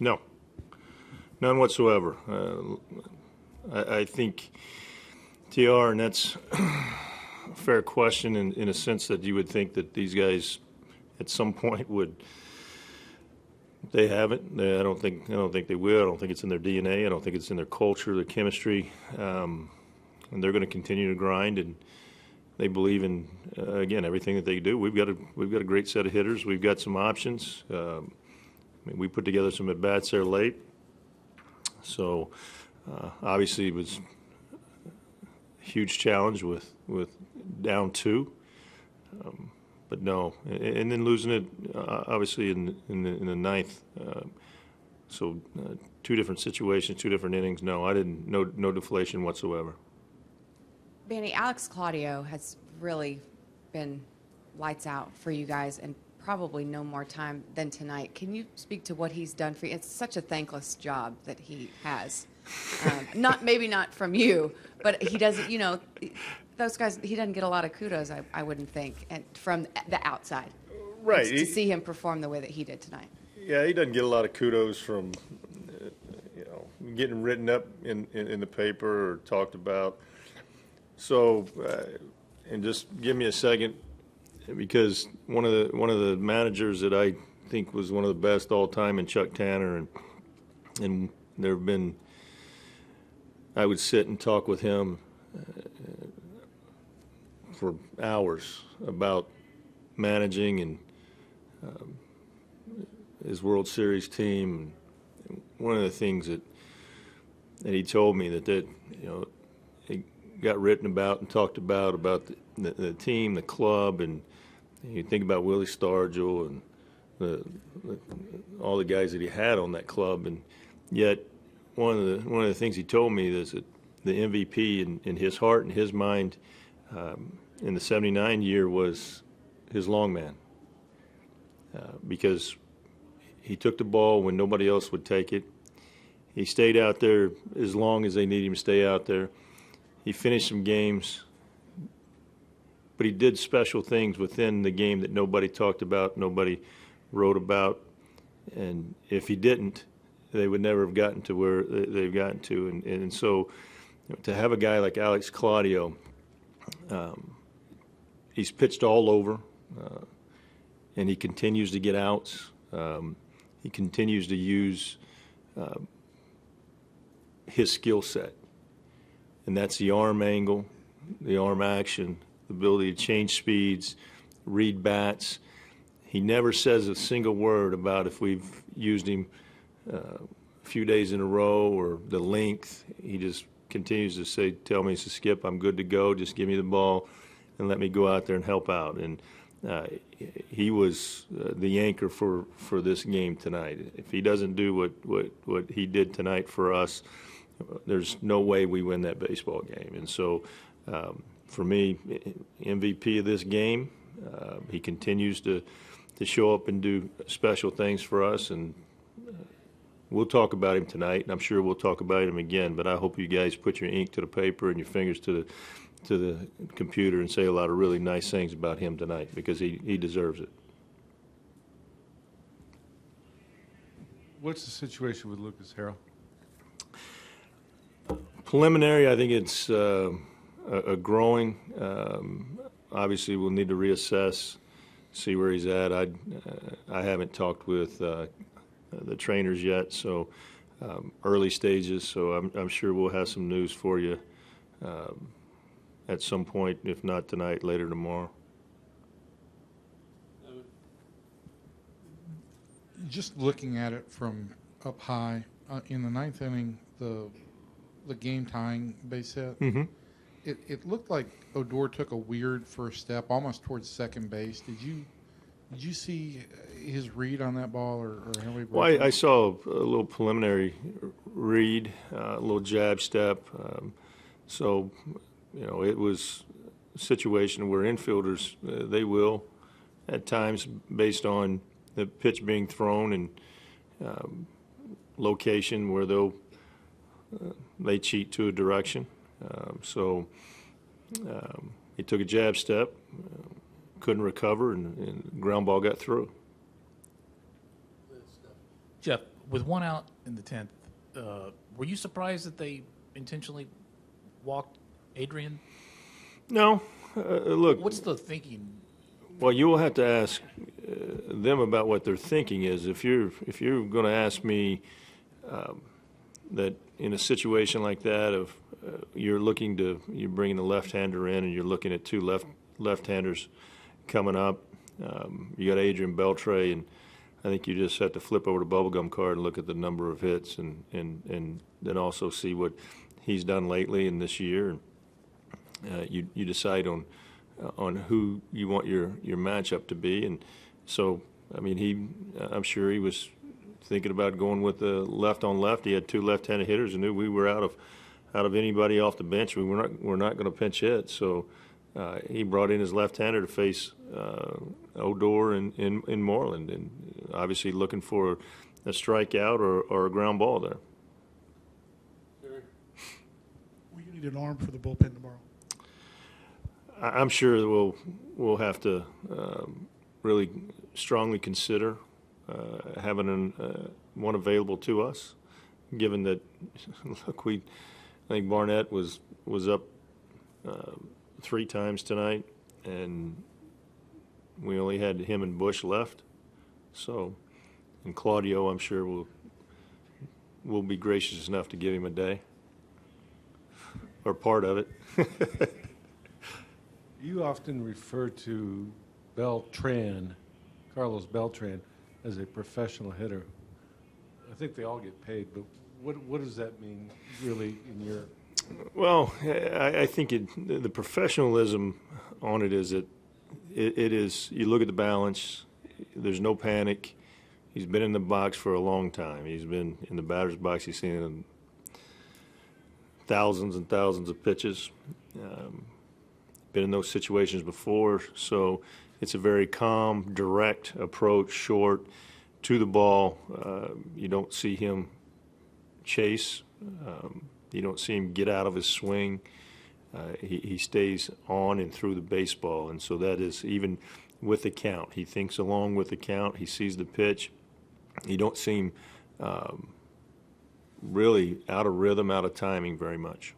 No, none whatsoever. I think, TR, and that's a fair question in a sense that you would think that these guys at some point would. They haven't. I don't think they will. I don't think it's in their DNA. I don't think it's in their culture, their chemistry, and they're going to continue to grind. And they believe in again everything that they do. We've got a great set of hitters. We've got some options. We put together some at bats there late. So obviously it was a huge challenge with down 2. But no, and then losing it obviously in the ninth. So 2 different situations, 2 different innings. No, I didn't. No deflation whatsoever. Banny, Alex Claudio has really been lights out for you guys, and probably no more time than tonight. Can you speak to what he's done for you? It's such a thankless job that he has. Maybe not from you, but he doesn't. You know, those guys. He doesn't get a lot of kudos. I wouldn't think, and from the outside, right? To see him perform the way that he did tonight. Yeah, he doesn't get a lot of kudos from getting written up in the paper or talked about. So, and just give me a second, because one of the managers that I think was one of the best all time in Chuck Tanner, and there have been. I would sit and talk with him for hours about managing and his World Series team. And one of the things that he told me that he got written about and talked about the team, the club, and you think about Willie Stargell and all the guys that he had on that club, and yet one of the things he told me is that the MVP in his heart and his mind in the '79 year was his long man, because he took the ball when nobody else would take it. He stayed out there as long as they needed him to stay out there. He finished some games, but he did special things within the game that nobody talked about, nobody wrote about, and if he didn't, they would never have gotten to where they've gotten to. And so to have a guy like Alex Claudio, he's pitched all over, and he continues to get outs. He continues to use his skill set, and that's the arm angle, the arm action, the ability to change speeds, read bats. He never says a single word about if we've used him a few days in a row or the length. He just continues to say, tell me, Skip, I'm good to go. Just give me the ball and let me go out there and help out. And he was the anchor for this game tonight. If he doesn't do what he did tonight for us, there's no way we win that baseball game. And so for me, MVP of this game, he continues to show up and do special things for us, and we'll talk about him tonight, and I'm sure we'll talk about him again, but I hope you guys put your ink to the paper and your fingers to the computer and say a lot of really nice things about him tonight, because he deserves it. What's the situation with Lucas Harrell? Preliminary, I think it's a growing. Obviously, we'll need to reassess, see where he's at. I haven't talked with the trainers yet, so early stages. So I'm sure we'll have some news for you at some point, if not tonight, later tomorrow. Just looking at it from up high, in the ninth inning, the game-tying base hit, it looked like Odor took a weird first step, almost towards second base. Did you see his read on that ball, or how he? Well, I saw a little preliminary read, a little jab step. So, it was a situation where infielders, they will, at times, based on the pitch being thrown and location, where they cheat to a direction. So he took a jab step, couldn't recover, and ground ball got through. Jeff, with one out in the 10th, were you surprised that they intentionally walked Adrian? No. Look. What's the thinking? Well, you will have to ask them about what their thinking is. If you're going to ask me that in a situation like that, of you're bringing the left-hander in, and you're looking at two left-handers coming up. You got Adrian Beltre, and I think you just have to flip over the bubblegum card and look at the number of hits, and then also see what he's done lately and this year. You decide on who you want your matchup to be, and so I mean I'm sure he was thinking about going with the left on left. He had two left-handed hitters and knew we were out of anybody off the bench. We're not going to pinch hit, so he brought in his left-hander to face Odor in Moreland, and obviously looking for a strikeout or a ground ball there. Will you need an arm for the bullpen tomorrow? I'm sure that we'll have to really strongly consider having one available to us, given that look, I think Barnett was up 3 times tonight, and we only had him and Bush left. So, and Claudio, I'm sure will be gracious enough to give him a day or part of it. You often refer to Carlos Beltran, as a professional hitter. I think they all get paid, but what does that mean really in your? Well, I think the professionalism on it is that it is. You look at the balance. There's no panic. He's been in the box for a long time. He's been in the batter's box. He's seen thousands and thousands of pitches. Been in those situations before, so it's a very calm, direct approach, short, to the ball. You don't see him chase. You don't see him get out of his swing. He stays on and through the baseball, and so that is even with the count. He thinks along with the count. He sees the pitch. You don't see him really out of rhythm, out of timing very much.